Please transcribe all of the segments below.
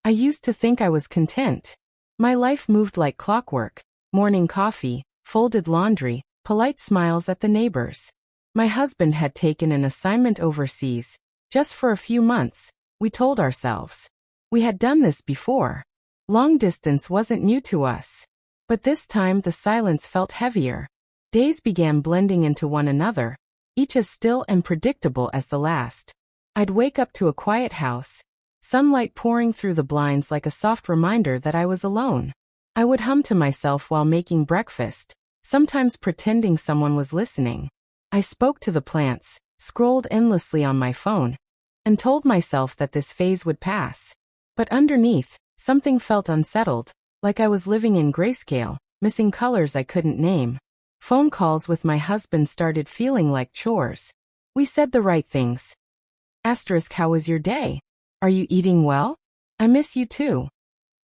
I used to think I was content. My life moved like clockwork: morning coffee, folded laundry, polite smiles at the neighbors. My husband had taken an assignment overseas. Just for a few months, we told ourselves. We had done this before. Long distance wasn't new to us. But this time the silence felt heavier. Days began blending into one another, each as still and predictable as the last. I'd wake up to a quiet house, sunlight pouring through the blinds like a soft reminder that I was alone. I would hum to myself while making breakfast, sometimes pretending someone was listening. I spoke to the plants, scrolled endlessly on my phone, and told myself that this phase would pass. But underneath, something felt unsettled, like I was living in grayscale, missing colors I couldn't name. Phone calls with my husband started feeling like chores. We said the right things. Asterisk, how was your day? Are you eating well? I miss you too.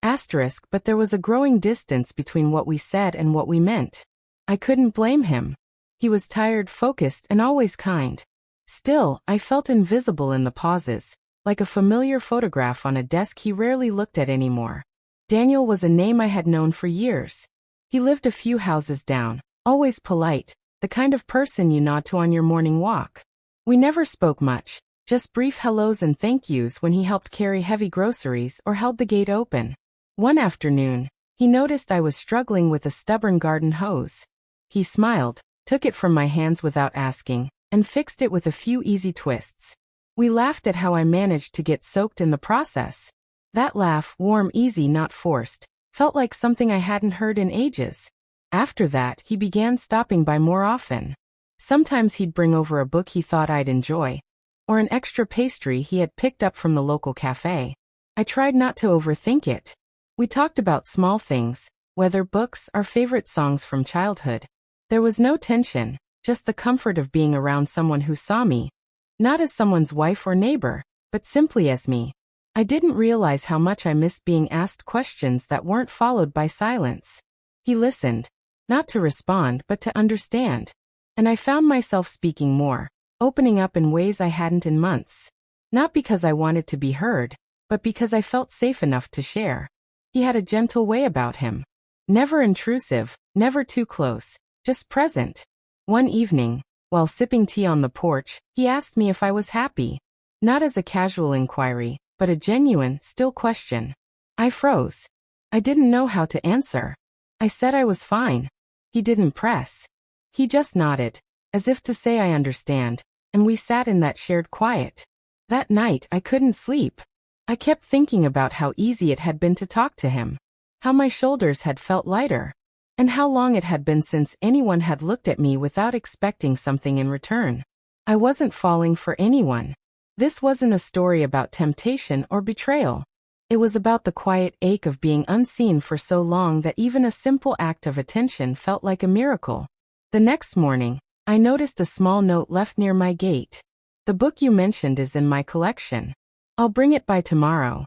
Asterisk, but there was a growing distance between what we said and what we meant. I couldn't blame him. He was tired, focused, and always kind. Still, I felt invisible in the pauses, like a familiar photograph on a desk he rarely looked at anymore. Daniel was a name I had known for years. He lived a few houses down, always polite, the kind of person you nod to on your morning walk. We never spoke much, just brief hellos and thank yous when he helped carry heavy groceries or held the gate open. One afternoon, he noticed I was struggling with a stubborn garden hose. He smiled, took it from my hands without asking, and fixed it with a few easy twists. We laughed at how I managed to get soaked in the process. That laugh, warm, easy, not forced, felt like something I hadn't heard in ages. After that, he began stopping by more often. Sometimes he'd bring over a book he thought I'd enjoy, or an extra pastry he had picked up from the local cafe. I tried not to overthink it. We talked about small things, weather, books, our favorite songs from childhood. There was no tension, just the comfort of being around someone who saw me, not as someone's wife or neighbor, but simply as me. I didn't realize how much I missed being asked questions that weren't followed by silence. He listened, not to respond but to understand. And I found myself speaking more, opening up in ways I hadn't in months. Not because I wanted to be heard, but because I felt safe enough to share. He had a gentle way about him. Never intrusive, never too close, just present. One evening, while sipping tea on the porch, he asked me if I was happy. Not as a casual inquiry, but a genuine, still question. I froze. I didn't know how to answer. I said I was fine. He didn't press. He just nodded, as if to say I understand, and we sat in that shared quiet. That night I couldn't sleep. I kept thinking about how easy it had been to talk to him, how my shoulders had felt lighter, and how long it had been since anyone had looked at me without expecting something in return. I wasn't falling for anyone. This wasn't a story about temptation or betrayal. It was about the quiet ache of being unseen for so long that even a simple act of attention felt like a miracle. The next morning, I noticed a small note left near my gate. The book you mentioned is in my collection. I'll bring it by tomorrow.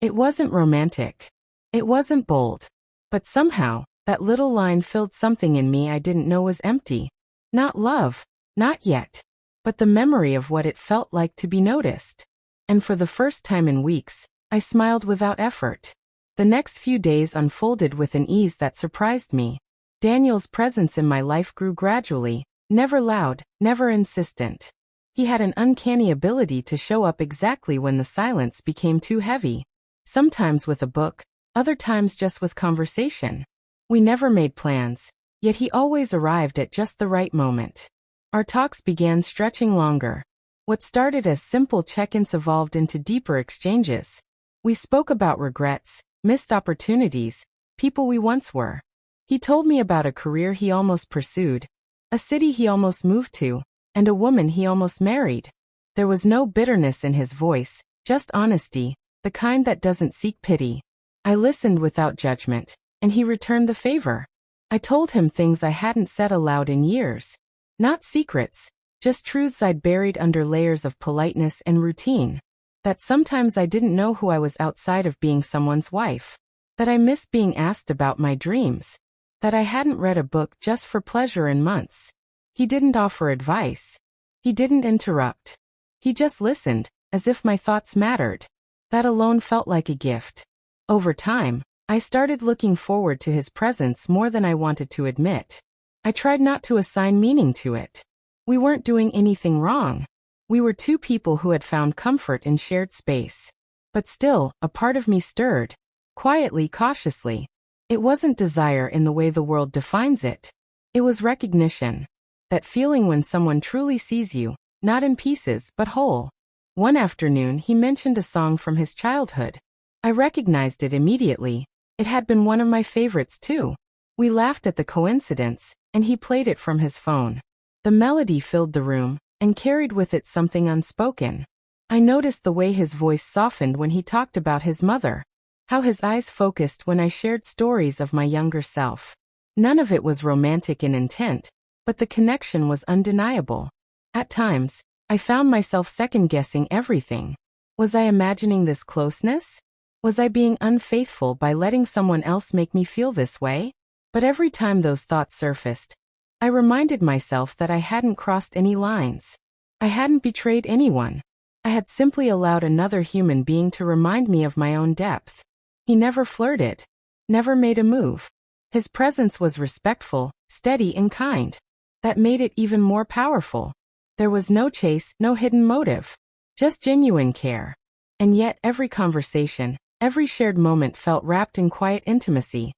It wasn't romantic. It wasn't bold. But somehow, that little line filled something in me I didn't know was empty. Not love, not yet, but the memory of what it felt like to be noticed. And for the first time in weeks, I smiled without effort. The next few days unfolded with an ease that surprised me. Daniel's presence in my life grew gradually, never loud, never insistent. He had an uncanny ability to show up exactly when the silence became too heavy. Sometimes with a book, other times just with conversation. We never made plans, yet he always arrived at just the right moment. Our talks began stretching longer. What started as simple check-ins evolved into deeper exchanges. We spoke about regrets, missed opportunities, people we once were. He told me about a career he almost pursued, a city he almost moved to, and a woman he almost married. There was no bitterness in his voice, just honesty, the kind that doesn't seek pity. I listened without judgment, and he returned the favor. I told him things I hadn't said aloud in years. Not secrets, just truths I'd buried under layers of politeness and routine. That sometimes I didn't know who I was outside of being someone's wife. That I missed being asked about my dreams. That I hadn't read a book just for pleasure in months. He didn't offer advice. He didn't interrupt. He just listened, as if my thoughts mattered. That alone felt like a gift. Over time, I started looking forward to his presence more than I wanted to admit. I tried not to assign meaning to it. We weren't doing anything wrong. We were two people who had found comfort in shared space. But still, a part of me stirred. Quietly, cautiously. It wasn't desire in the way the world defines it. It was recognition. That feeling when someone truly sees you, not in pieces, but whole. One afternoon he mentioned a song from his childhood. I recognized it immediately. It had been one of my favorites too. We laughed at the coincidence, and he played it from his phone. The melody filled the room, and carried with it something unspoken. I noticed the way his voice softened when he talked about his mother. How his eyes focused when I shared stories of my younger self. None of it was romantic in intent, but the connection was undeniable. At times, I found myself second-guessing everything. Was I imagining this closeness? Was I being unfaithful by letting someone else make me feel this way? But every time those thoughts surfaced, I reminded myself that I hadn't crossed any lines. I hadn't betrayed anyone. I had simply allowed another human being to remind me of my own depth. He never flirted. Never made a move. His presence was respectful, steady, and kind. That made it even more powerful. There was no chase, no hidden motive. Just genuine care. And yet every conversation, every shared moment felt wrapped in quiet intimacy.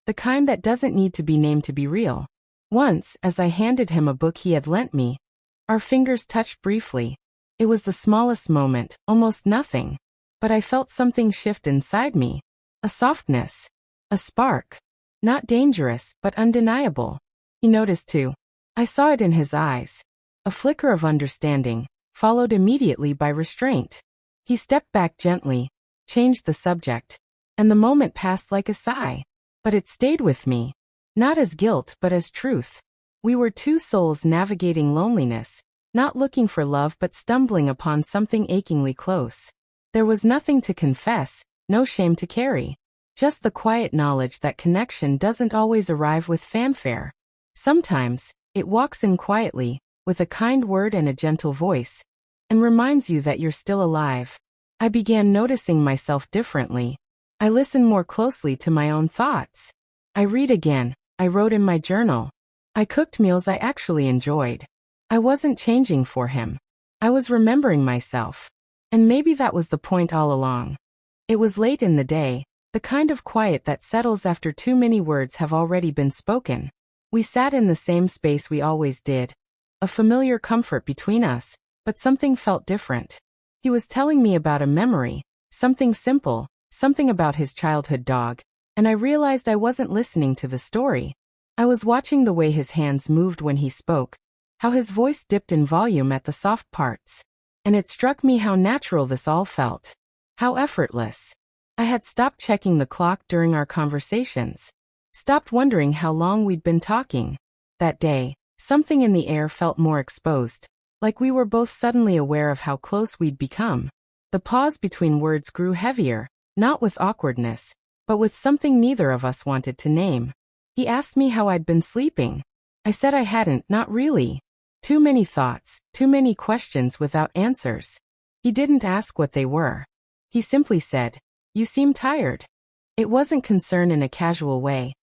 The kind that doesn't need to be named to be real. Once, as I handed him a book he had lent me, our fingers touched briefly. It was the smallest moment, almost nothing. But I felt something shift inside me. A softness. A spark. Not dangerous, but undeniable. He noticed too. I saw it in his eyes. A flicker of understanding, followed immediately by restraint. He stepped back gently, changed the subject, and the moment passed like a sigh. But it stayed with me. Not as guilt, but as truth. We were two souls navigating loneliness, not looking for love but stumbling upon something achingly close. There was nothing to confess, no shame to carry. Just the quiet knowledge that connection doesn't always arrive with fanfare. Sometimes, it walks in quietly, with a kind word and a gentle voice, and reminds you that you're still alive. I began noticing myself differently. I listened more closely to my own thoughts. I read again. I wrote in my journal. I cooked meals I actually enjoyed. I wasn't changing for him. I was remembering myself. And maybe that was the point all along. It was late in the day, the kind of quiet that settles after too many words have already been spoken. We sat in the same space we always did. A familiar comfort between us, but something felt different. He was telling me about a memory, something simple, something about his childhood dog, and I realized I wasn't listening to the story. I was watching the way his hands moved when he spoke, how his voice dipped in volume at the soft parts. And it struck me how natural this all felt. How effortless. I had stopped checking the clock during our conversations. Stopped wondering how long we'd been talking. That day, something in the air felt more exposed, like we were both suddenly aware of how close we'd become. The pause between words grew heavier, not with awkwardness, but with something neither of us wanted to name. He asked me how I'd been sleeping. I said I hadn't, not really. Too many thoughts, too many questions without answers. He didn't ask what they were. He simply said, "You seem tired." It wasn't concern in a casual way.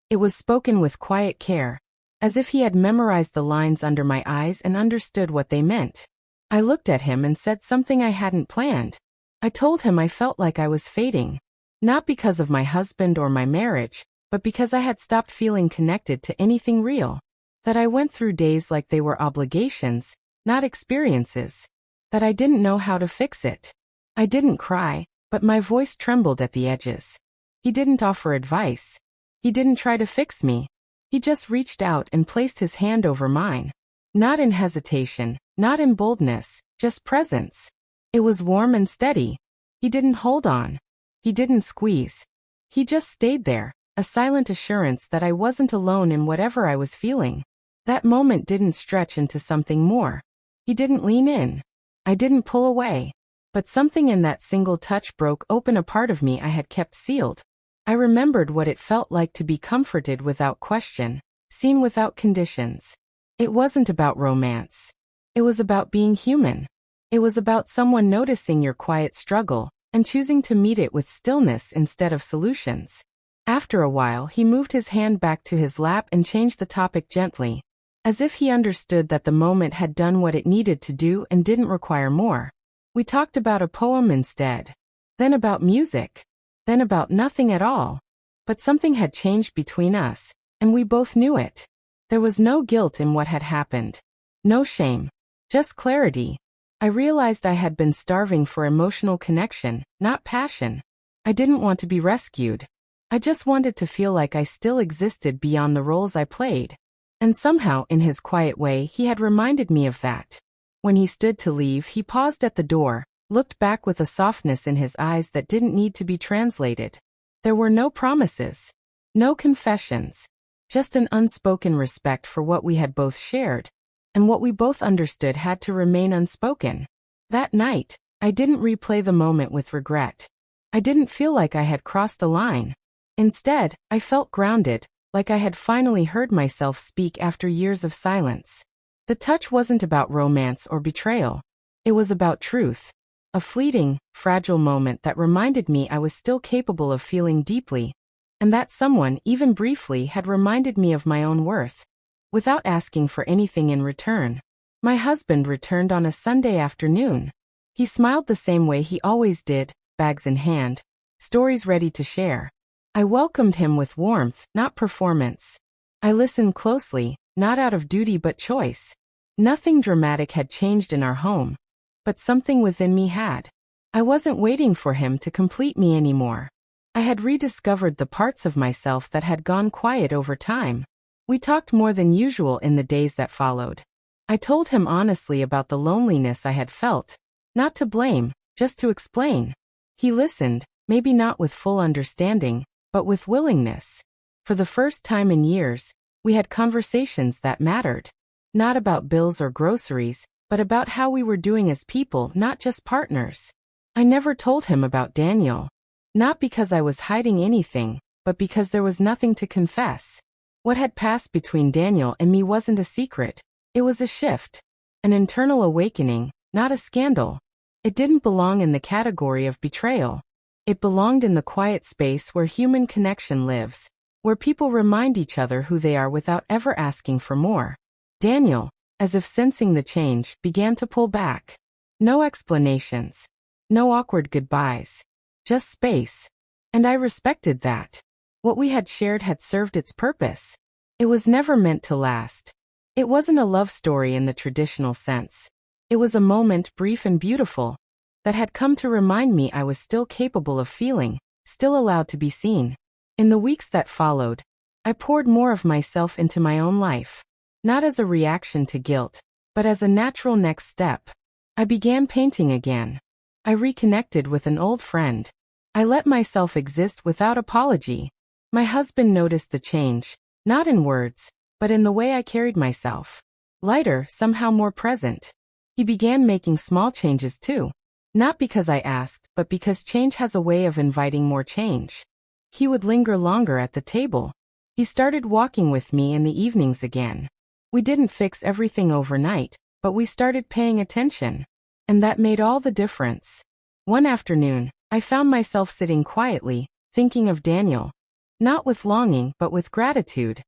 It was spoken with quiet care, as if he had memorized the lines under my eyes and understood what they meant. I looked at him and said something I hadn't planned. I told him I felt like I was fading. Not because of my husband or my marriage, but because I had stopped feeling connected to anything real. That I went through days like they were obligations, not experiences. That I didn't know how to fix it. I didn't cry, but my voice trembled at the edges. He didn't offer advice. He didn't try to fix me. He just reached out and placed his hand over mine. Not in hesitation, not in boldness, just presence. It was warm and steady. He didn't hold on. He didn't squeeze. He just stayed there, a silent assurance that I wasn't alone in whatever I was feeling. That moment didn't stretch into something more. He didn't lean in. I didn't pull away. But something in that single touch broke open a part of me I had kept sealed. I remembered what it felt like to be comforted without question, seen without conditions. It wasn't about romance. It was about being human. It was about someone noticing your quiet struggle, and choosing to meet it with stillness instead of solutions. After a while, he moved his hand back to his lap and changed the topic gently, as if he understood that the moment had done what it needed to do and didn't require more. We talked about a poem instead, then about music, then about nothing at all. But something had changed between us, and we both knew it. There was no guilt in what had happened. No shame. Just clarity. I realized I had been starving for emotional connection, not passion. I didn't want to be rescued. I just wanted to feel like I still existed beyond the roles I played. And somehow, in his quiet way, he had reminded me of that. When he stood to leave, he paused at the door, looked back with a softness in his eyes that didn't need to be translated. There were no promises, no confessions, just an unspoken respect for what we had both shared, and what we both understood had to remain unspoken. That night, I didn't replay the moment with regret. I didn't feel like I had crossed a line. Instead, I felt grounded, like I had finally heard myself speak after years of silence. The touch wasn't about romance or betrayal. It was about truth. A fleeting, fragile moment that reminded me I was still capable of feeling deeply, and that someone, even briefly, had reminded me of my own worth, without asking for anything in return. My husband returned on a Sunday afternoon. He smiled the same way he always did, bags in hand, stories ready to share. I welcomed him with warmth, not performance. I listened closely, not out of duty but choice. Nothing dramatic had changed in our home, but something within me had. I wasn't waiting for him to complete me anymore. I had rediscovered the parts of myself that had gone quiet over time. We talked more than usual in the days that followed. I told him honestly about the loneliness I had felt, not to blame, just to explain. He listened, maybe not with full understanding, but with willingness. For the first time in years, we had conversations that mattered. Not about bills or groceries, but about how we were doing as people, not just partners. I never told him about Daniel. Not because I was hiding anything, but because there was nothing to confess. What had passed between Daniel and me wasn't a secret. It was a shift. An internal awakening, not a scandal. It didn't belong in the category of betrayal. It belonged in the quiet space where human connection lives, where people remind each other who they are without ever asking for more. Daniel, as if sensing the change, began to pull back. No explanations. No awkward goodbyes. Just space. And I respected that. What we had shared had served its purpose. It was never meant to last. It wasn't a love story in the traditional sense. It was a moment, brief and beautiful, that had come to remind me I was still capable of feeling, still allowed to be seen. In the weeks that followed, I poured more of myself into my own life. Not as a reaction to guilt, but as a natural next step. I began painting again. I reconnected with an old friend. I let myself exist without apology. My husband noticed the change, not in words, but in the way I carried myself. Lighter, somehow more present. He began making small changes too. Not because I asked, but because change has a way of inviting more change. He would linger longer at the table. He started walking with me in the evenings again. We didn't fix everything overnight, but we started paying attention. And that made all the difference. One afternoon, I found myself sitting quietly, thinking of Daniel. Not with longing, but with gratitude.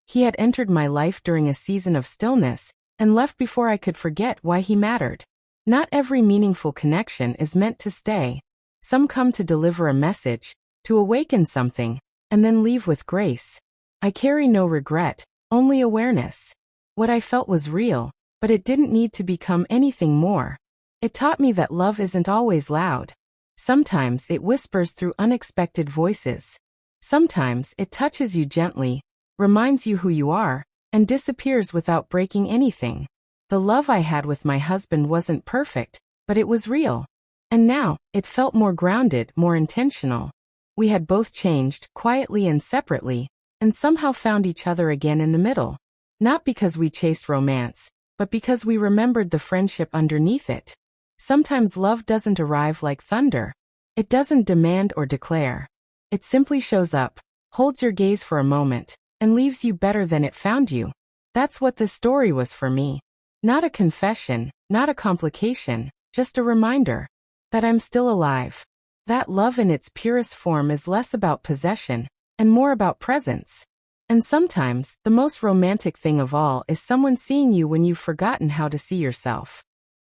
He had entered my life during a season of stillness, and left before I could forget why he mattered. Not every meaningful connection is meant to stay. Some come to deliver a message, to awaken something, and then leave with grace. I carry no regret, only awareness. What I felt was real, but it didn't need to become anything more. It taught me that love isn't always loud. Sometimes it whispers through unexpected voices. Sometimes it touches you gently, reminds you who you are, and disappears without breaking anything. The love I had with my husband wasn't perfect, but it was real. And now, it felt more grounded, more intentional. We had both changed, quietly and separately, and somehow found each other again in the middle. Not because we chased romance, but because we remembered the friendship underneath it. Sometimes love doesn't arrive like thunder. It doesn't demand or declare. It simply shows up, holds your gaze for a moment, and leaves you better than it found you. That's what this story was for me. Not a confession, not a complication, just a reminder that I'm still alive. That love in its purest form is less about possession and more about presence. And sometimes, the most romantic thing of all is someone seeing you when you've forgotten how to see yourself.